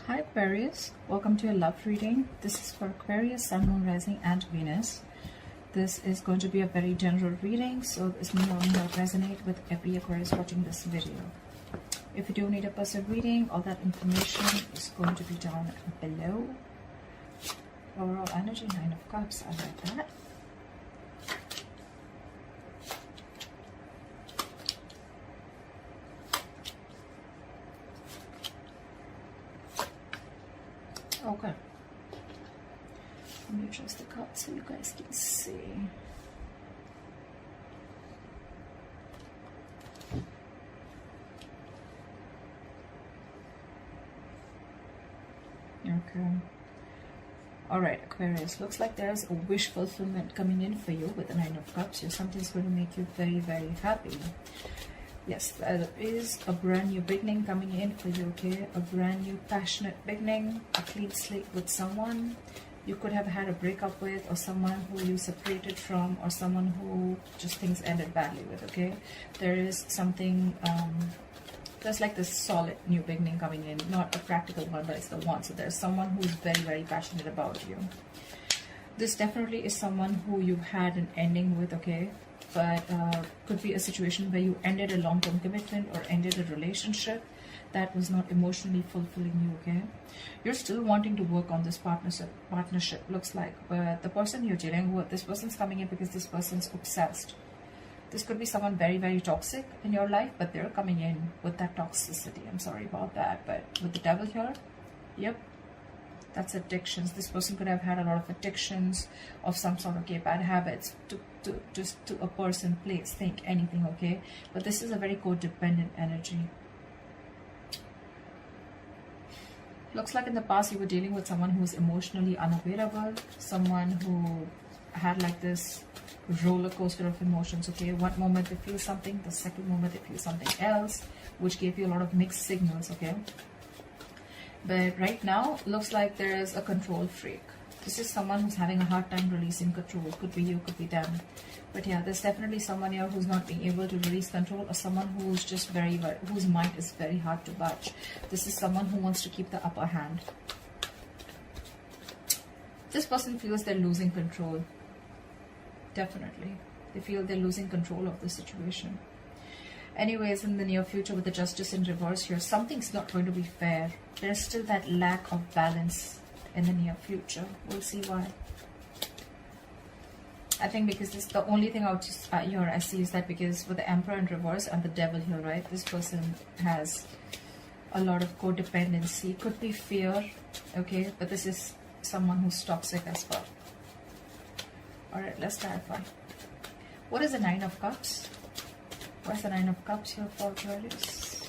Hi Aquarius, welcome to your love reading. This is for Aquarius, Sun, Moon, Rising and Venus. This is going to be a very general reading, so this may or may not resonate with every Aquarius watching this video. If you do need a personal reading, all that information is going to be down below. Overall energy, 9 of Cups, I like that. Okay, let me adjust the cards so you guys can see. Okay. Alright, Aquarius, looks like there's a wish fulfillment coming in for you with the 9 of Cups. Here, something's going to make you very, very happy. Yes, there is a brand new beginning coming in for you, okay? A brand new passionate beginning, a clean slate with someone you could have had a breakup with, or someone who you separated from, or someone who just things ended badly with, okay? There is something, there's like this solid new beginning coming in, not a practical one, but it's the one. So there's someone who's very, very passionate about you. This definitely is someone who you've had an ending with, okay? But could be a situation where you ended a long-term commitment or ended a relationship that was not emotionally fulfilling you, okay? You're still wanting to work on this partnership looks like, but the person you're dealing with, this person's coming in because this person's obsessed. This could be someone very, very toxic in your life, but they're coming in with that toxicity. I'm sorry about that, but with the devil here, yep. That's addictions. This person could have had a lot of addictions of some sort, okay, bad habits to a person, place, think, anything, okay? But this is a very codependent energy. Looks like in the past you were dealing with someone who's emotionally unavailable, someone who had like this roller coaster of emotions, okay? One moment they feel something, the second moment they feel something else, which gave you a lot of mixed signals, okay? But right now, looks like there is a control freak. This is someone who's having a hard time releasing control. Could be you, could be them. But yeah, there's definitely someone here who's not being able to release control, or someone who's just whose mind is very hard to budge. This is someone who wants to keep the upper hand. This person feels they're losing control. Definitely. They feel they're losing control of the situation. Anyways, in the near future with the Justice in reverse here, something's not going to be fair. There's still that lack of balance in the near future. We'll see why. I think because this, the only thing out here I see is that because with the Emperor in reverse and the Devil here, right, this person has a lot of codependency. Could be fear, okay, but this is someone who's toxic as well. Alright, let's clarify. What is the 9 of Cups? What's the 9 of Cups here for Aquarius?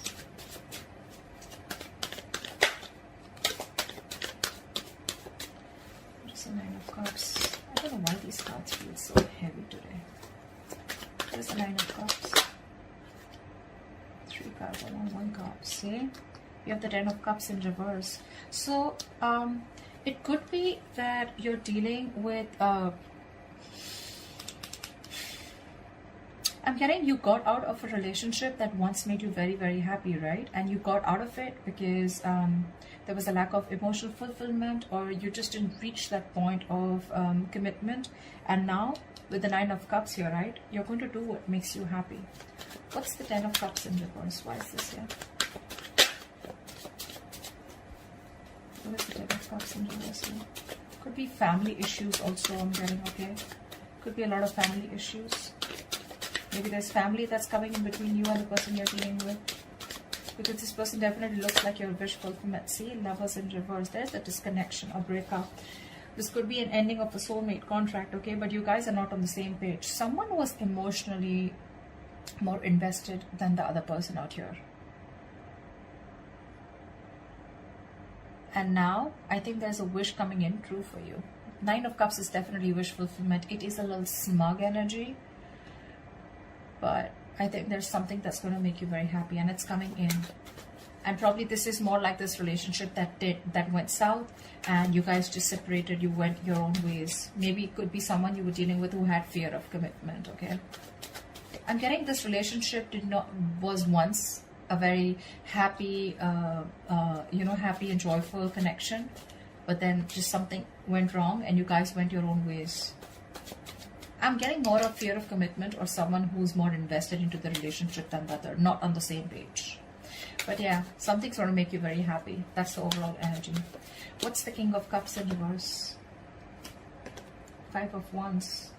What is the 9 of Cups? I don't know why these cards feel so heavy today. What is the 9 of Cups? 3 cards, I want 1 cup. See? You have the 10 of Cups in reverse. So, it could be that you're dealing with... I'm getting you got out of a relationship that once made you very, very happy, right? And you got out of it because there was a lack of emotional fulfillment, or you just didn't reach that point of commitment. And now, with the 9 of Cups here, right? You're going to do what makes you happy. What's the 10 of Cups in reverse? Why is this here? What is the 10 of Cups in reverse here? Could be family issues also, I'm getting, okay? Could be a lot of family issues. Maybe there's family that's coming in between you and the person you're dealing with. Because this person definitely looks like your wish fulfillment. See, Lovers in reverse. There's a disconnection or breakup. This could be an ending of a soulmate contract, okay? But you guys are not on the same page. Someone was emotionally more invested than the other person out here. And now, I think there's a wish coming in true for you. 9 of Cups is definitely wish fulfillment. It is a little smug energy. But I think there's something that's going to make you very happy, and it's coming in. And probably this is more like this relationship that went south, and you guys just separated, you went your own ways. Maybe it could be someone you were dealing with who had fear of commitment, okay? I'm getting this relationship was once a very happy, happy and joyful connection, but then just something went wrong and you guys went your own ways. I'm getting more of fear of commitment or someone who's more invested into the relationship than the other, not on the same page. But yeah, something's going to make you very happy. That's the overall energy. What's the King of Cups in reverse? Five of Wands.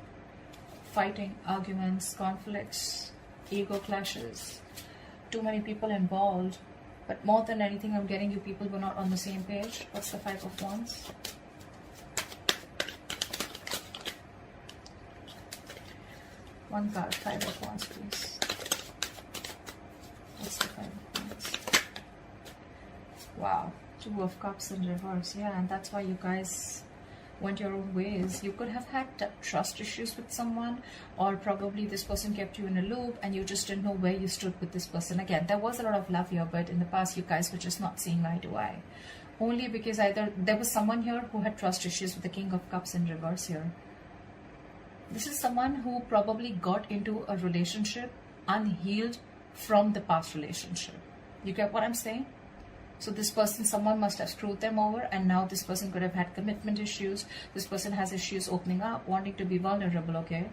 Fighting, arguments, conflicts, ego clashes. Too many people involved. But more than anything, I'm getting you people who are not on the same page. What's the Five of Wands? One card, Five of Wands, please. What's the Five of Wands? Wow, Two of Cups in reverse. Yeah, and that's why you guys went your own ways. You could have had trust issues with someone, or probably this person kept you in a loop and you just didn't know where you stood with this person. Again, there was a lot of love here, but in the past you guys were just not seeing eye to eye. Only because either there was someone here who had trust issues with the King of Cups in reverse here. This is someone who probably got into a relationship unhealed from the past relationship. You get what I'm saying? So this person, someone must have screwed them over, and now this person could have had commitment issues. This person has issues opening up, wanting to be vulnerable, okay?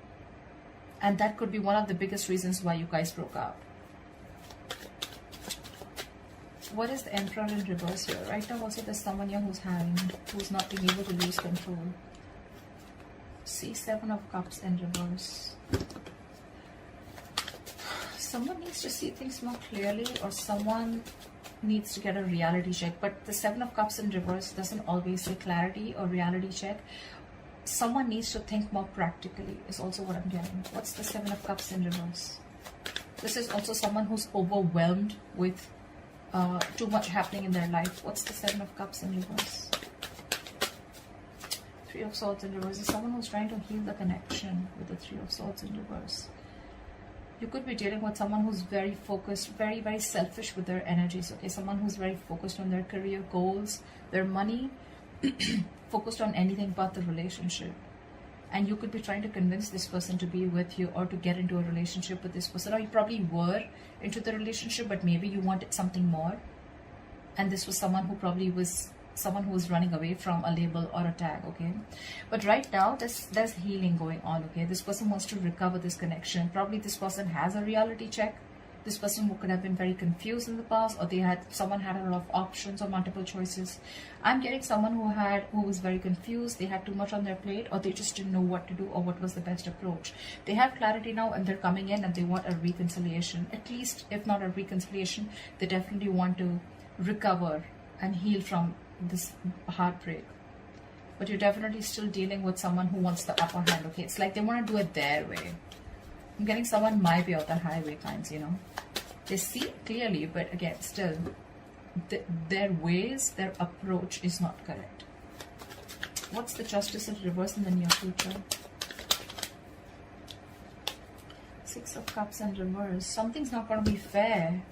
And that could be one of the biggest reasons why you guys broke up. What is the Emperor in reverse here? Right now also there's someone here who's not being able to lose control. See, Seven of Cups in reverse. Someone needs to see things more clearly, or someone needs to get a reality check. But the Seven of Cups in reverse doesn't always say clarity or reality check. Someone needs to think more practically is also what I'm getting. What's the Seven of Cups in reverse? This is also someone who's overwhelmed with too much happening in their life. What's the Seven of Cups in reverse? Three of Swords in reverse is someone who's trying to heal the connection with the Three of Swords in reverse. You could be dealing with someone who's very focused, very, very selfish with their energies, okay? Someone who's very focused on their career goals, their money, focused on anything but the relationship. And you could be trying to convince this person to be with you or to get into a relationship with this person. Or you probably were into the relationship, but maybe you wanted something more. And this was someone who probably was someone who was running away from a label or a tag, okay? But right now there's healing going on, okay? This person wants to recover this connection. Probably this person has a reality check. This person who could have been very confused in the past, or someone had a lot of options or multiple choices. I'm getting someone who was very confused. They had too much on their plate, or they just didn't know what to do or what was the best approach. They have clarity now, and they're coming in and they want a reconciliation. At least, if not a reconciliation, they definitely want to recover and heal from this heartbreak. But you're definitely still dealing with someone who wants the upper hand, okay? It's like they want to do it their way. I'm getting someone my way or the highway kinds, you know? They see clearly, but again, still, their ways, their approach is not correct. What's the Justice in reverse in the near future? Six of Cups in reverse. Something's not going to be fair.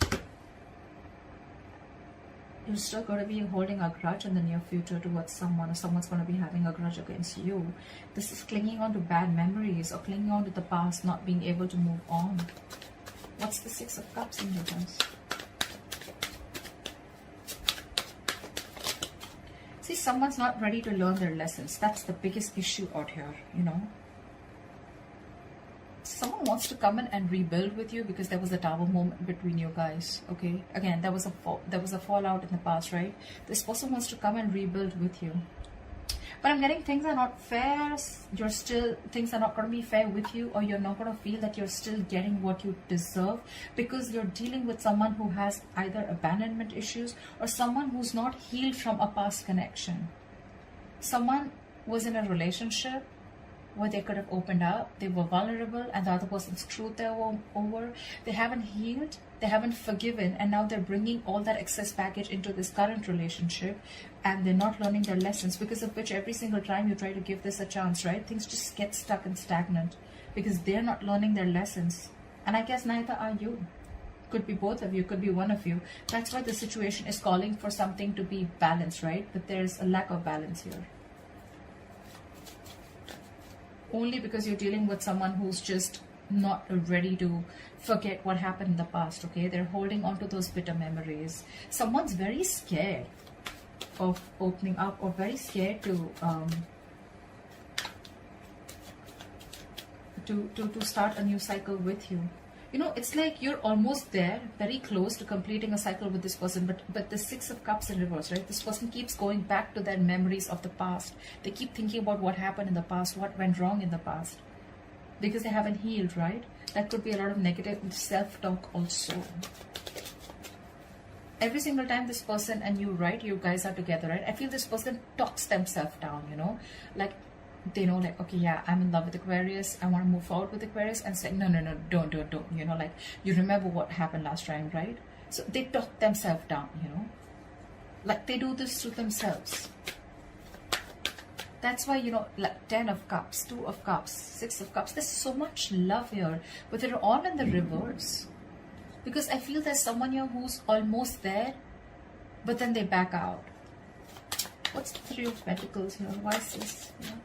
You're still going to be holding a grudge in the near future towards someone, or someone's going to be having a grudge against you. This is clinging on to bad memories or clinging on to the past, not being able to move on. What's the Six of Cups in reverse? See, someone's not ready to learn their lessons. That's the biggest issue out here, you know. Someone wants to come in and rebuild with you because there was a tower moment between you guys, okay? Again, there was a fallout in the past, right? This person wants to come and rebuild with you. But I'm getting things are not fair. Things are not going to be fair with you, or you're not going to feel that you're still getting what you deserve, because you're dealing with someone who has either abandonment issues or someone who's not healed from a past connection. Someone was in a relationship where they could have opened up, they were vulnerable, and the other person screwed them over. They haven't healed, they haven't forgiven, and now they're bringing all that excess baggage into this current relationship, and they're not learning their lessons, because of which every single time you try to give this a chance, right, things just get stuck and stagnant because they're not learning their lessons. And I guess neither are you. Could be both of you, could be one of you. That's why the situation is calling for something to be balanced, right? But there's a lack of balance here. Only because you're dealing with someone who's just not ready to forget what happened in the past, okay? They're holding on to those bitter memories. Someone's very scared of opening up, or very scared to start a new cycle with you. You know, it's like you're almost there, very close to completing a cycle with this person, but the Six of Cups in reverse, right? This person keeps going back to their memories of the past. They keep thinking about what happened in the past, what went wrong in the past, because they haven't healed, right? That could be a lot of negative self-talk also. Every single time this person and you, right, you guys are together, right? I feel this person talks themselves down, you know, like they know, like, okay, yeah, I'm in love with Aquarius, I want to move forward with Aquarius, and say, no, don't, you know, like, you remember what happened last time, right? So they talk themselves down, you know, like they do this to themselves. That's why, you know, like 10 of Cups, 2 of Cups, 6 of Cups, there's so much love here, but they're all in the reverse. Because I feel there's someone here who's almost there, but then they back out. What's the 3 of Pentacles here? Why is this? You know?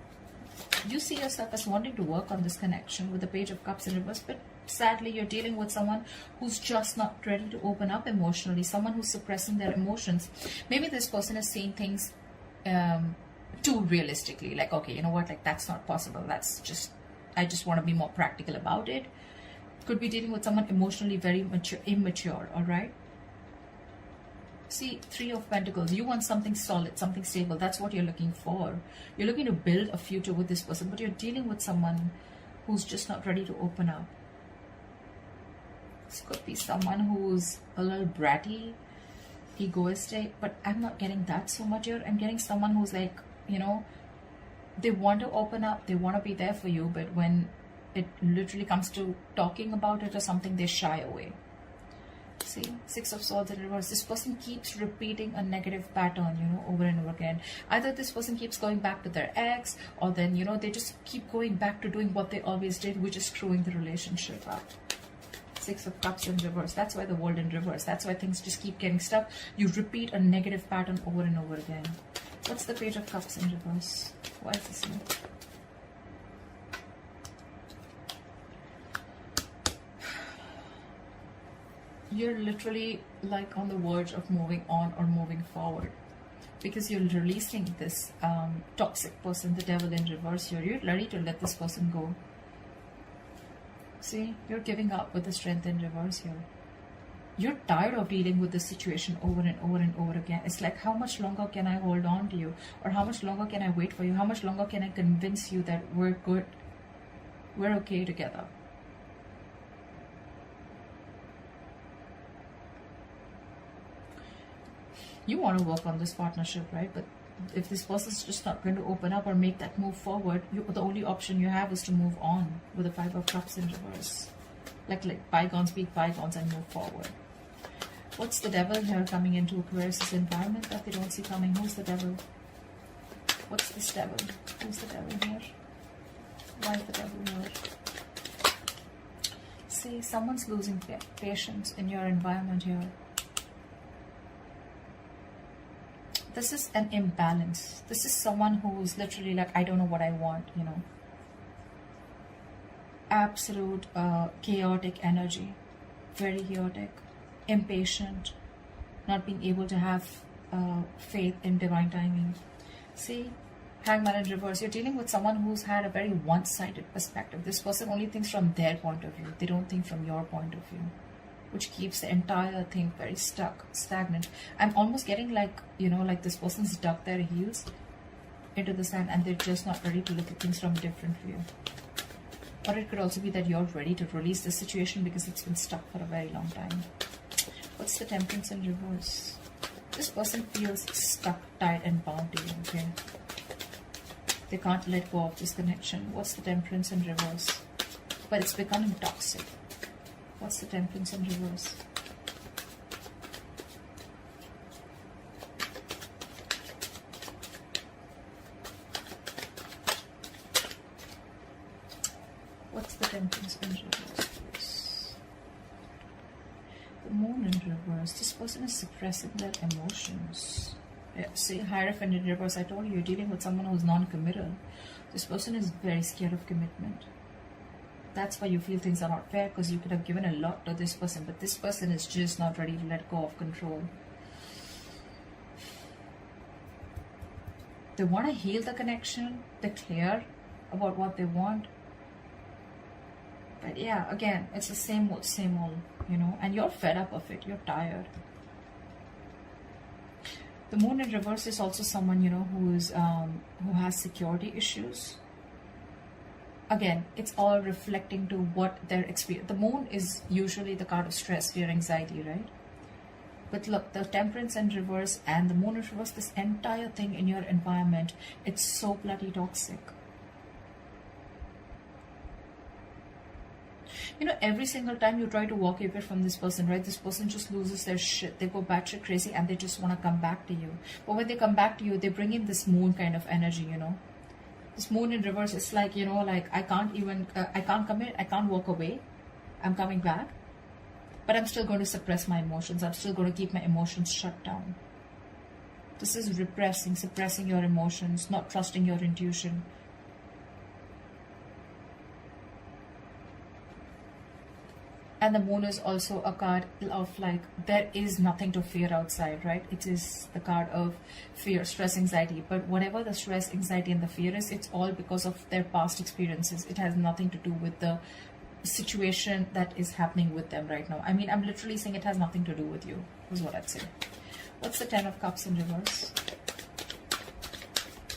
You see yourself as wanting to work on this connection with the Page of Cups in reverse, but sadly you're dealing with someone who's just not ready to open up emotionally, someone who's suppressing their emotions. Maybe this person is saying things too realistically, like, okay, you know what, like, that's not possible, that's just, I just want to be more practical about it. Could be dealing with someone emotionally very immature, all right? See, 3 of Pentacles. You want something solid, something stable. That's what you're looking for. You're looking to build a future with this person, but you're dealing with someone who's just not ready to open up. This could be someone who's a little bratty, egoistic, but I'm not getting that so much here. I'm getting someone who's like, you know, they want to open up, they want to be there for you, but when it literally comes to talking about it or something, they shy away. See, 6 of Swords in reverse. This person keeps repeating a negative pattern, you know, over and over again. Either this person keeps going back to their ex, or then, you know, they just keep going back to doing what they always did, which is screwing the relationship up. 6 of Cups in reverse. That's why the World in reverse. That's why things just keep getting stuck. You repeat a negative pattern over and over again. What's the Page of Cups in reverse? Why is this here? You're literally like on the verge of moving on or moving forward, because you're releasing this toxic person, the Devil in reverse here. You're ready to let this person go. See, you're giving up with the Strength in reverse here. You're tired of dealing with this situation over and over and over again. It's like, how much longer can I hold on to you? Or how much longer can I wait for you? How much longer can I convince you that we're good, we're okay together? You want to work on this partnership, right? But if this person's just not going to open up or make that move forward, the only option you have is to move on with the 5 of Cups in reverse. Like bygones be bygones and move forward. What's the Devil here coming into Aquarius' environment that they don't see coming? Who's the Devil? What's this Devil? Who's the Devil here? Why is the Devil here? See, someone's losing patience in your environment here. This is an imbalance. This is someone who's literally like, I don't know what I want, you know. Absolute chaotic energy. Very chaotic. Impatient. Not being able to have faith in divine timing. See, Hangman in reverse. You're dealing with someone who's had a very one-sided perspective. This person only thinks from their point of view. They don't think from your point of view, which keeps the entire thing very stuck, stagnant. I'm almost getting like, you know, like this person's dug their heels into the sand and they're just not ready to look at things from a different view. Or it could also be that you're ready to release the situation because it's been stuck for a very long time. What's the Temperance in reverse? This person feels stuck, tied and bound to you, okay? They can't let go of this connection. What's the Temperance in reverse? But it's becoming toxic. What's the Temperance in reverse? What's the Temperance in reverse, please? The Moon in reverse. This person is suppressing their emotions. Yeah, see, Hierophant in reverse. I told you, you're dealing with someone who's non-committal. This person is very scared of commitment. That's why you feel things are not fair, because you could have given a lot to this person, but this person is just not ready to let go of control. They want to heal the connection. They're clear about what they want. But yeah, again, it's the same old, you know, and you're fed up of it. You're tired. The moon in reverse is also someone, you know, who has security issues. Again, it's all reflecting to what their experience. The moon is usually the card of stress, fear, anxiety, right? But look, the temperance in reverse and the moon in reverse, this entire thing in your environment, it's so bloody toxic. You know, every single time you try to walk away from this person, right, this person just loses their shit. They go batshit crazy and they just want to come back to you. But when they come back to you, they bring in this moon kind of energy, you know. This moon in reverse, it's like, you know, like I can't commit, I can't walk away. I'm coming back. But I'm still going to suppress my emotions. I'm still going to keep my emotions shut down. This is repressing, suppressing your emotions, not trusting your intuition. And the moon is also a card of like, there is nothing to fear outside, right? It is the card of fear, stress, anxiety. But whatever the stress, anxiety, and the fear is, it's all because of their past experiences. It has nothing to do with the situation that is happening with them right now. I mean, I'm literally saying it has nothing to do with you, is what I'd say. What's the Ten of Cups in reverse?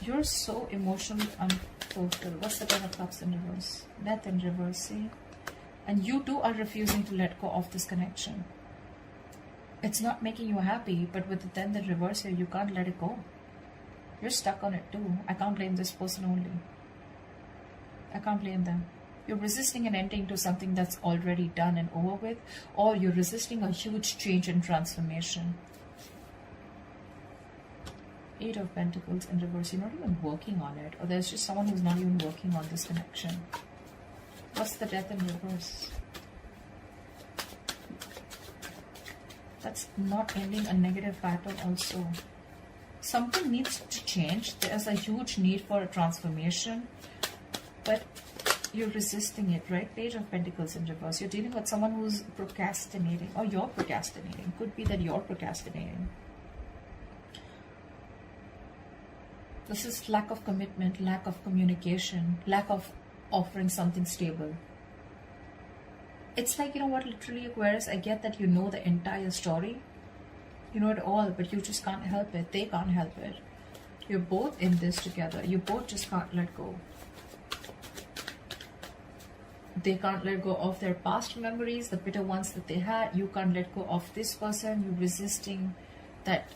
You're so emotionally unfulfilled. What's the Ten of Cups in reverse? Death in reverse, see? And you too are refusing to let go of this connection. It's not making you happy, but with the 10 in reverse here, you can't let it go. You're stuck on it too. I can't blame this person only. I can't blame them. You're resisting an ending to something that's already done and over with, or you're resisting a huge change and transformation. 8 of Pentacles in reverse. You're not even working on it, or there's just someone who's not even working on this connection. What's the Death in reverse? That's not ending a negative pattern also. Something needs to change. There's a huge need for a transformation, but you're resisting it, right? Page of Pentacles in reverse. You're dealing with someone who's procrastinating, or you're procrastinating. Could be that you're procrastinating. This is lack of commitment, lack of communication, lack of offering something stable. It's like, you know what, literally, Aquarius, I get that you know the entire story. You know it all, but you just can't help it. They can't help it. You're both in this together. You both just can't let go. They can't let go of their past memories, the bitter ones that they had. You can't let go of this person. You're resisting that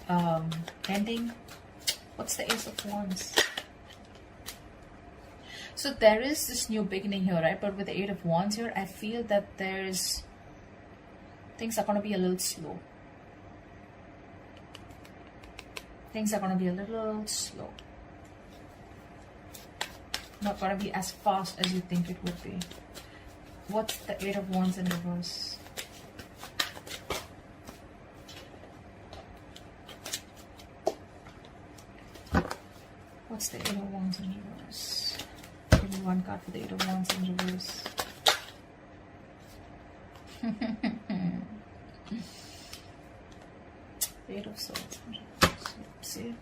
ending. What's the Ace of Wands? So there is this new beginning here, right? But with the 8 of Wands here, I feel that things are going to be a little slow. Things are going to be a little slow. Not going to be as fast as you think it would be. What's the 8 of Wands in reverse? What's the 8 of Wands in reverse? Give me one card for the 8 of Wands in reverse. The 8 of Swords in reverse. See?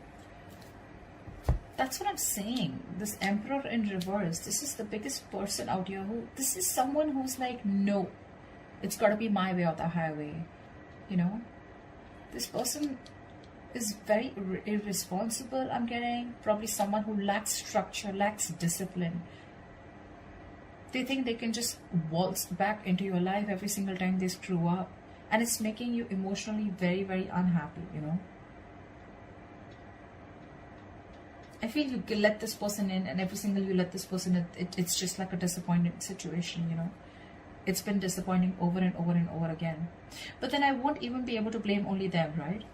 That's what I'm saying. This Emperor in reverse. This is the biggest person out here who... This is someone who's like, no. It's got to be my way or the highway. You know? This person is very irresponsible, I'm getting. Probably someone who lacks structure, lacks discipline. They think they can just waltz back into your life every single time they screw up. And it's making you emotionally very, very unhappy, you know. I feel you can let this person in, and every single you let this person in, it's just like a disappointing situation, you know. It's been disappointing over and over and over again. But then I won't even be able to blame only them, right?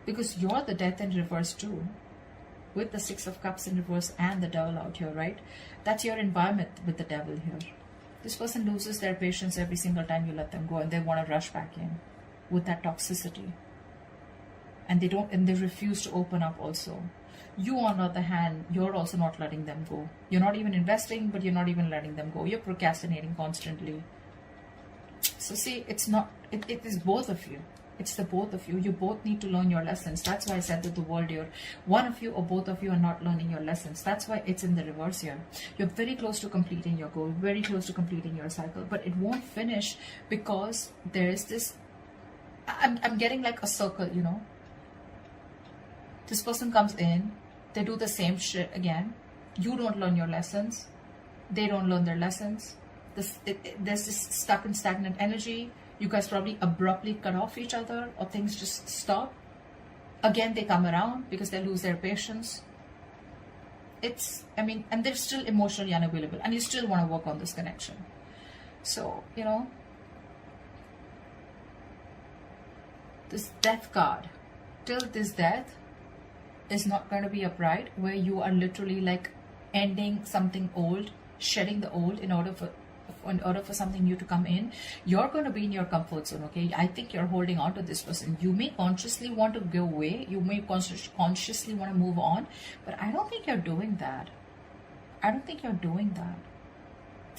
Because you're the Death in reverse too, with the 6 of Cups in reverse and the Devil out here, right? That's your environment with the Devil here. This person loses their patience every single time you let them go, and they want to rush back in with that toxicity. And they refuse to open up also. You, on the other hand, you're also not letting them go. You're not even investing, but you're not even letting them go. You're procrastinating constantly. So see, it's not, it is both of you. It's the both of you. You both need to learn your lessons. That's why I said that the world here, one of you or both of you are not learning your lessons. That's why it's in the reverse here. You're very close to completing your goal, very close to completing your cycle, but it won't finish because there is this, I'm getting like a circle, you know. This person comes in, they do the same shit again. You don't learn your lessons. They don't learn their lessons. There's this stuck and stagnant energy. You guys probably abruptly cut off each other, or things just stop. Again, they come around because they lose their patience. It's, I mean, and they're still emotionally unavailable, and you still want to work on this connection. So, you know, this death card, till this death, is not going to be upright, where you are literally like ending something old, shedding the old in order for something new to come in. You're going to be in your comfort zone, okay? I think you're holding on to this person. You may consciously want to go away. You may consciously want to move on, but I don't think you're doing that. I don't think you're doing that.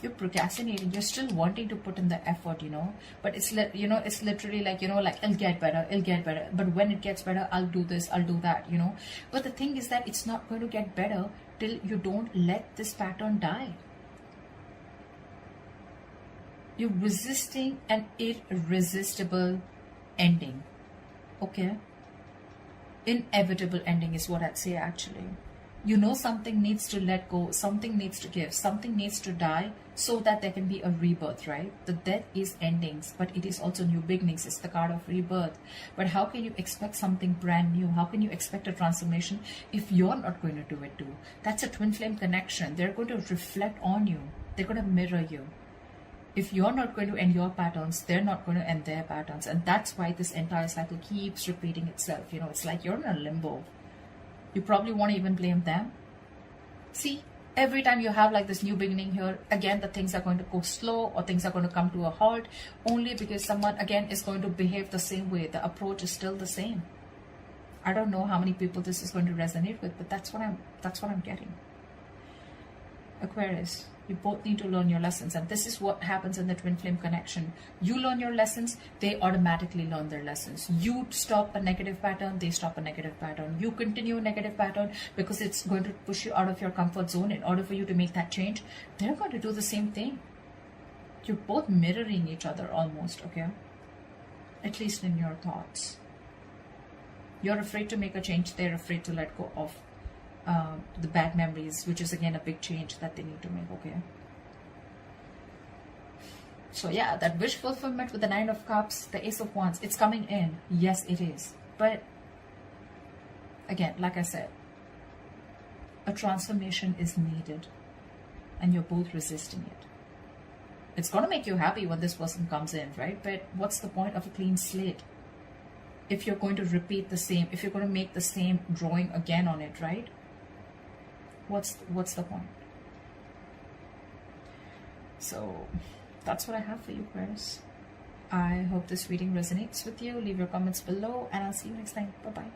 You're procrastinating. You're still wanting to put in the effort, you know, but it's, you know, it's literally like, you know, like, it'll get better, but when it gets better, I'll do this, I'll do that, you know. But the thing is that it's not going to get better till you don't let this pattern die. You're resisting an irresistible ending, okay? Inevitable ending is what I'd say, actually. You know, something needs to let go, something needs to give, something needs to die so that there can be a rebirth, right? The death is endings, but it is also new beginnings. It's the card of rebirth. But how can you expect something brand new? How can you expect a transformation if you're not going to do it too? That's a twin flame connection. They're going to reflect on you. They're going to mirror you. If you're not going to end your patterns, they're not going to end their patterns. And that's why this entire cycle keeps repeating itself. You know, it's like you're in a limbo. You probably won't even blame them. See, every time you have like this new beginning here, again, the things are going to go slow, or things are going to come to a halt, only because someone, again, is going to behave the same way. The approach is still the same. I don't know how many people this is going to resonate with, but that's what I'm getting. Aquarius, you both need to learn your lessons, and this is what happens in the twin flame connection. You learn your lessons, they automatically learn their lessons. You stop a negative pattern, they stop a negative pattern. You continue a negative pattern because it's going to push you out of your comfort zone. In order for you to make that change, they're going to do the same thing. You're both mirroring each other almost, okay? At least in your thoughts. You're afraid to make a change, they're afraid to let go of the bad memories, which is again a big change that they need to make, okay? So yeah, that wish fulfillment with the 9 of Cups, the Ace of Wands, it's coming in. Yes, it is. But again, like I said, a transformation is needed, and you're both resisting it. It's going to make you happy when this person comes in, right? But what's the point of a clean slate if you're going to repeat the same, if you're going to make the same drawing again on it, right? What's the point? So that's what I have for you, Aquarius. I hope this reading resonates with you. Leave your comments below, and I'll see you next time. Bye-bye.